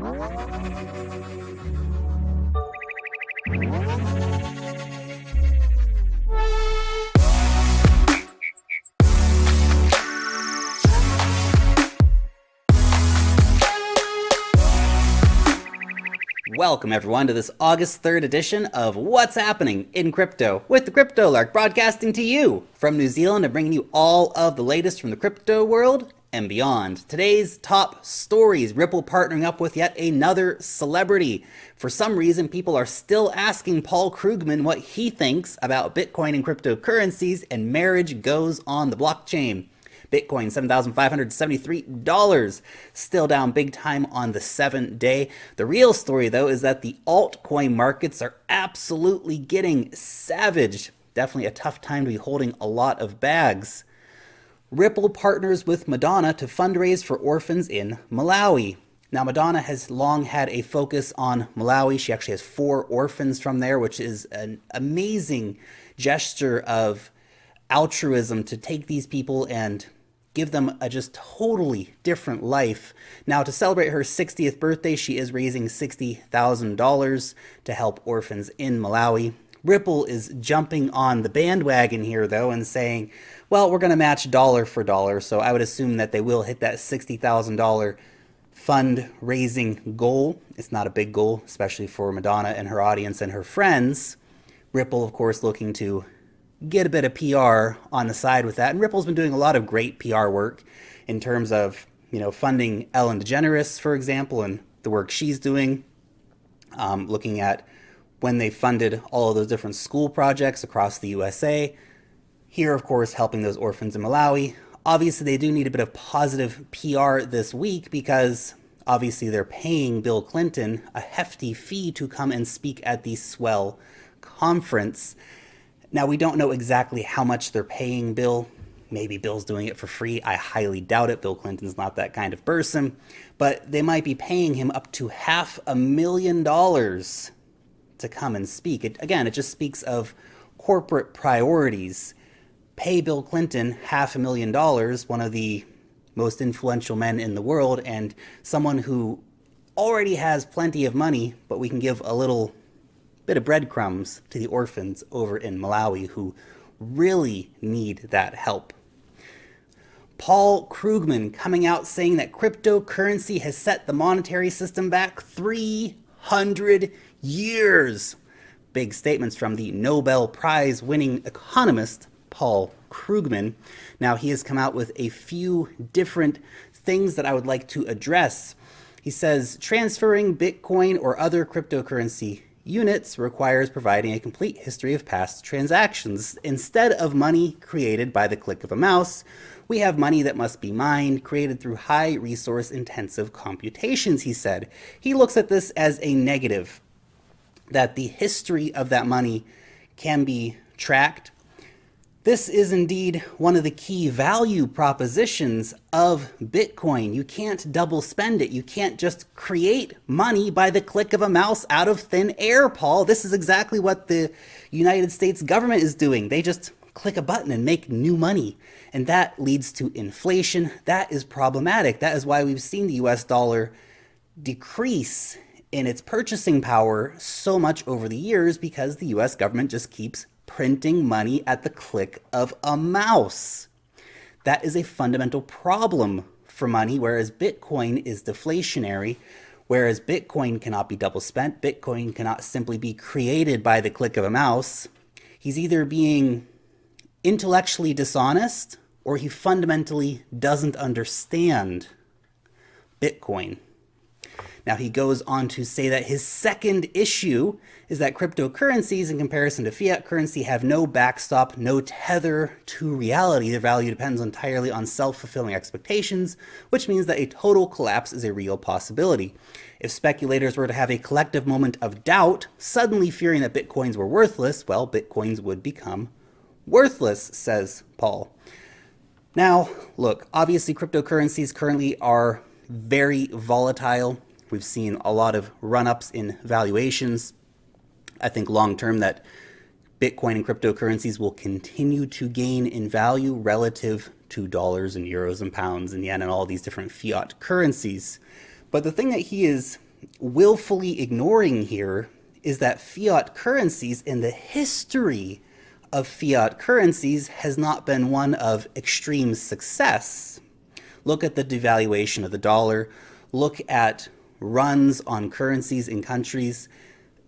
Welcome everyone to this August 3rd edition of What's Happening in Crypto with the Crypto Lark, broadcasting to you from New Zealand and bringing you all of the latest from the crypto world and beyond. Today's top stories: Ripple partnering up with yet another celebrity. For some reason, people are still asking Paul Krugman what he thinks about Bitcoin and cryptocurrencies, and marriage goes on the blockchain. Bitcoin, $7,573, still down big time on the 7-day. The real story, though, is that the altcoin markets are absolutely getting savaged. Definitely a tough time to be holding a lot of bags. Ripple partners with Madonna to fundraise for orphans in Malawi. Now, Madonna has long had a focus on Malawi. She actually has 4 orphans from there, which is an amazing gesture of altruism to take these people and give them a just totally different life. Now, to celebrate her 60th birthday, she is raising $60,000 to help orphans in Malawi. Ripple is jumping on the bandwagon here, though, and saying, well, we're going to match dollar for dollar. So I would assume that they will hit that $60,000 fundraising goal. It's not a big goal, especially for Madonna and her audience and her friends. Ripple, of course, looking to get a bit of PR on the side with that. And Ripple's been doing a lot of great PR work in terms of, funding Ellen DeGeneres, for example, and the work she's doing, looking at when they funded all of those different school projects across the USA. Here, of course, helping those orphans in Malawi. Obviously, they do need a bit of positive PR this week because obviously they're paying Bill Clinton a hefty fee to come and speak at the Swell conference. Now, we don't know exactly how much they're paying Bill. Maybe Bill's doing it for free. I highly doubt it. Bill Clinton's not that kind of person. But they might be paying him up to $500,000 to come and speak. It just speaks of corporate priorities. Pay Bill Clinton $500,000, one of the most influential men in the world, and someone who already has plenty of money, but we can give a little bit of breadcrumbs to the orphans over in Malawi who really need that help. Paul Krugman coming out saying that cryptocurrency has set the monetary system back 300 years. Big statements from the Nobel Prize winning economist Paul Krugman. Now, he has come out with a few different things that I would like to address. He says transferring Bitcoin or other cryptocurrency units requires providing a complete history of past transactions. Instead of money created by the click of a mouse, we have money that must be mined, created through high resource intensive computations, he said. He looks at this as a negative, that the history of that money can be tracked. This is indeed one of the key value propositions of Bitcoin. You can't double spend it. You can't just create money by the click of a mouse out of thin air, Paul. This is exactly what the United States government is doing. They just click a button and make new money. And that leads to inflation. That is problematic. That is why we've seen the US dollar decrease in its purchasing power so much over the years, because the US government just keeps printing money at the click of a mouse. That is a fundamental problem for money, whereas Bitcoin is deflationary, whereas Bitcoin cannot be double spent. Bitcoin cannot simply be created by the click of a mouse. He's either being intellectually dishonest or he fundamentally doesn't understand Bitcoin. Now, he goes on to say that his second issue is that cryptocurrencies, in comparison to fiat currency, have no backstop, no tether to reality. Their value depends entirely on self-fulfilling expectations, which means that a total collapse is a real possibility. If speculators were to have a collective moment of doubt, suddenly fearing that bitcoins were worthless, well, bitcoins would become worthless, says Paul. Now, look, obviously cryptocurrencies currently are very volatile. We've seen a lot of run-ups in valuations. I think long-term that Bitcoin and cryptocurrencies will continue to gain in value relative to dollars and euros and pounds and yen and all these different fiat currencies. But the thing that he is willfully ignoring here is that fiat currencies, in the history of fiat currencies, has not been one of extreme success. Look at the devaluation of the dollar. Look at runs on currencies in countries.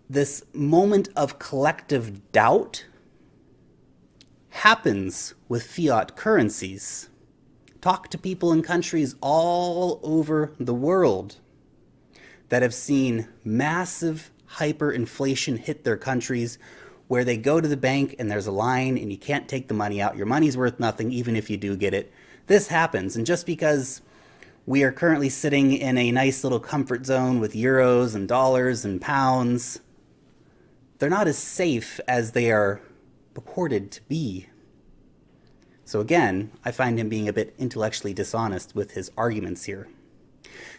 This moment of collective doubt happens with fiat currencies. Talk to people in countries all over the world that have seen massive hyperinflation hit their countries, where they go to the bank and there's a line and you can't take the money out. Your money's worth nothing even if you do get it. This happens. And just because we are currently sitting in a nice little comfort zone with euros and dollars and pounds, they're not as safe as they are purported to be. So again, I find him being a bit intellectually dishonest with his arguments here.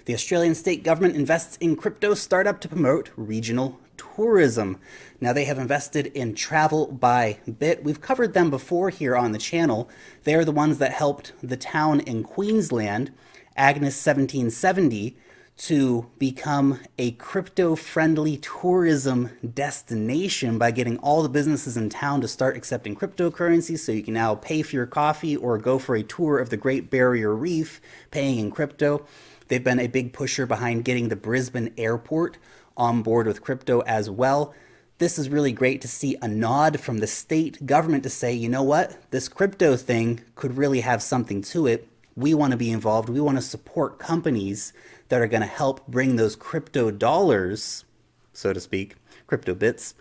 The Australian state government invests in crypto startup to promote regional tourism. Now, they have invested in Travel by Bit. We've covered them before here on the channel. They are the ones that helped the town in Queensland, Agnes 1770, to become a crypto-friendly tourism destination by getting all the businesses in town to start accepting cryptocurrencies, so you can now pay for your coffee or go for a tour of the Great Barrier Reef paying in crypto. They've been a big pusher behind getting the Brisbane airport on board with crypto as well. This is really great to see a nod from the state government to say, you know what, this crypto thing could really have something to it. We want to be involved. We want to support companies that are going to help bring those crypto dollars, so to speak, crypto bits,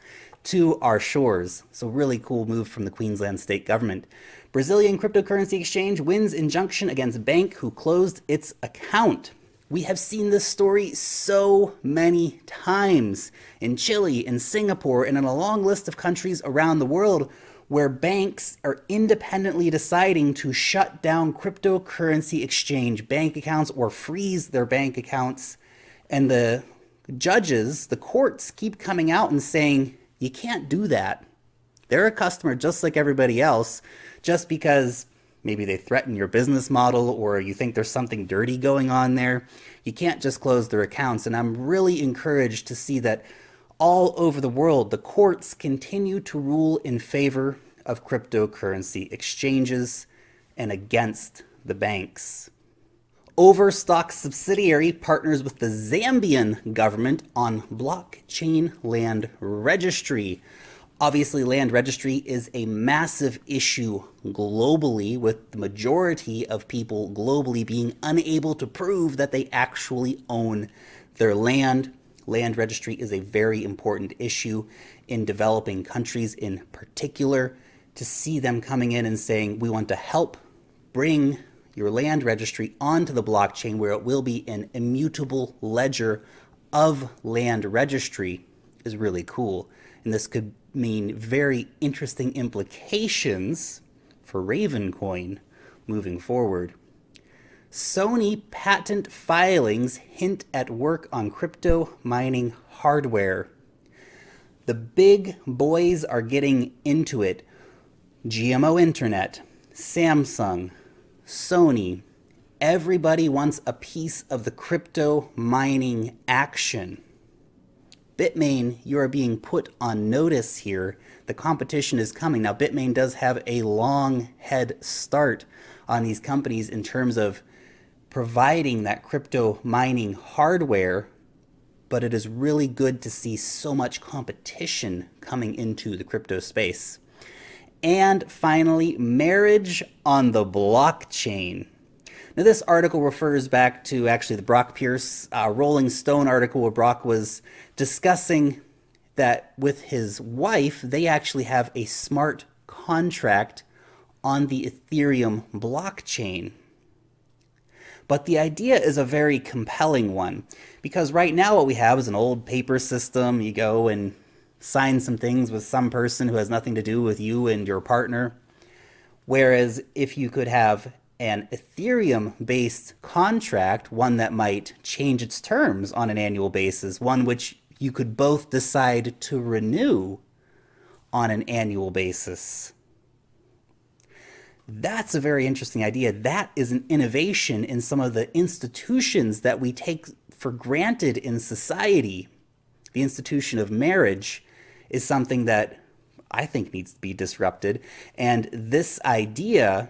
to our shores. So really cool move from the Queensland state government. Brazilian cryptocurrency exchange wins injunction against bank who closed its account. We have seen this story so many times in Chile, in Singapore, and in a long list of countries around the world where banks are independently deciding to shut down cryptocurrency exchange bank accounts or freeze their bank accounts. And the judges, the courts, keep coming out and saying, you can't do that. They're a customer just like everybody else. Just because maybe they threaten your business model or you think there's something dirty going on there, you can't just close their accounts. And I'm really encouraged to see that all over the world, the courts continue to rule in favor of cryptocurrency exchanges and against the banks. Overstock subsidiary partners with the Zambian government on blockchain land registry. Obviously, land registry is a massive issue globally, with the majority of people globally being unable to prove that they actually own their land. Land registry is a very important issue in developing countries in particular. To see them coming in and saying, we want to help bring your land registry onto the blockchain where it will be an immutable ledger of land registry, is really cool. And this could mean very interesting implications for Ravencoin moving forward. Sony patent filings hint at work on crypto mining hardware. The big boys are getting into it. GMO Internet, Samsung, Sony, everybody wants a piece of the crypto mining action. Bitmain, you are being put on notice here. The competition is coming. Now, Bitmain does have a long head start on these companies in terms of providing that crypto mining hardware, but it is really good to see so much competition coming into the crypto space. And finally, marriage on the blockchain. Now, this article refers back to actually the Brock Pierce Rolling Stone article where Brock was discussing that with his wife, they actually have a smart contract on the Ethereum blockchain. But the idea is a very compelling one, because right now what we have is an old paper system. You go and sign some things with some person who has nothing to do with you and your partner. Whereas if you could have an Ethereum-based contract, one that might change its terms on an annual basis, one which you could both decide to renew on an annual basis. That's a very interesting idea. That is an innovation in some of the institutions that we take for granted in society, the institution of marriage, is something that I think needs to be disrupted. And this idea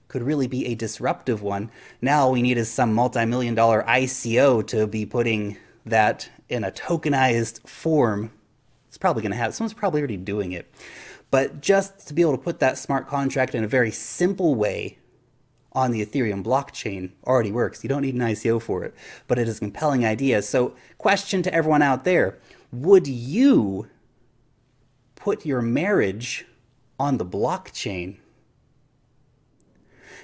could really be a disruptive one. Now all we need is some multi-million-dollar ICO to be putting that in a tokenized form. It's probably going to have, someone's probably already doing it. But just to be able to put that smart contract in a very simple way on the Ethereum blockchain already works. You don't need an ICO for it, but it is a compelling idea. So question to everyone out there, would you put your marriage on the blockchain?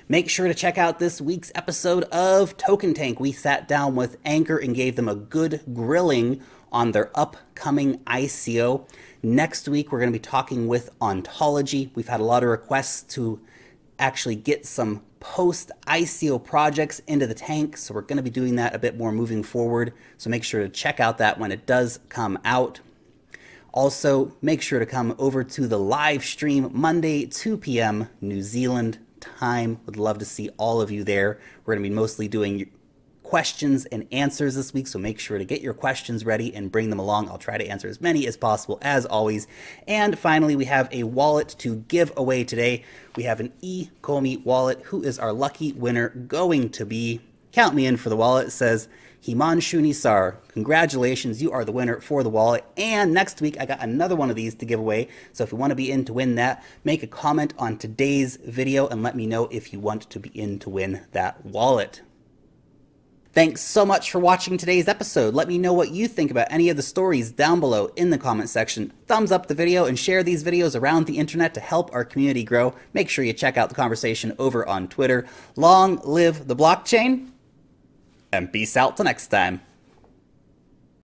Make sure to check out this week's episode of Token Tank. We sat down with Anchor and gave them a good grilling on their upcoming ICO. Next week, we're going to be talking with Ontology. We've had a lot of requests to actually get some post-ICO projects into the tank, so we're going to be doing that a bit more moving forward. So make sure to check out that when it does come out. Also, make sure to come over to the live stream Monday, 2 p.m. New Zealand time. Would love to see all of you there. We're going to be mostly doing questions and answers this week, so make sure to get your questions ready and bring them along. I'll try to answer as many as possible, as always. And finally, we have a wallet to give away today. We have an eComi wallet. Who is our lucky winner going to be? Count me in for the wallet. It says Himanshu Nisar. Congratulations, you are the winner for the wallet. And next week, I got another one of these to give away. So if you want to be in to win that, make a comment on today's video and let me know if you want to be in to win that wallet. Thanks so much for watching today's episode. Let me know what you think about any of the stories down below in the comment section. Thumbs up the video and share these videos around the internet to help our community grow. Make sure you check out the conversation over on Twitter. Long live the blockchain, and peace out till next time.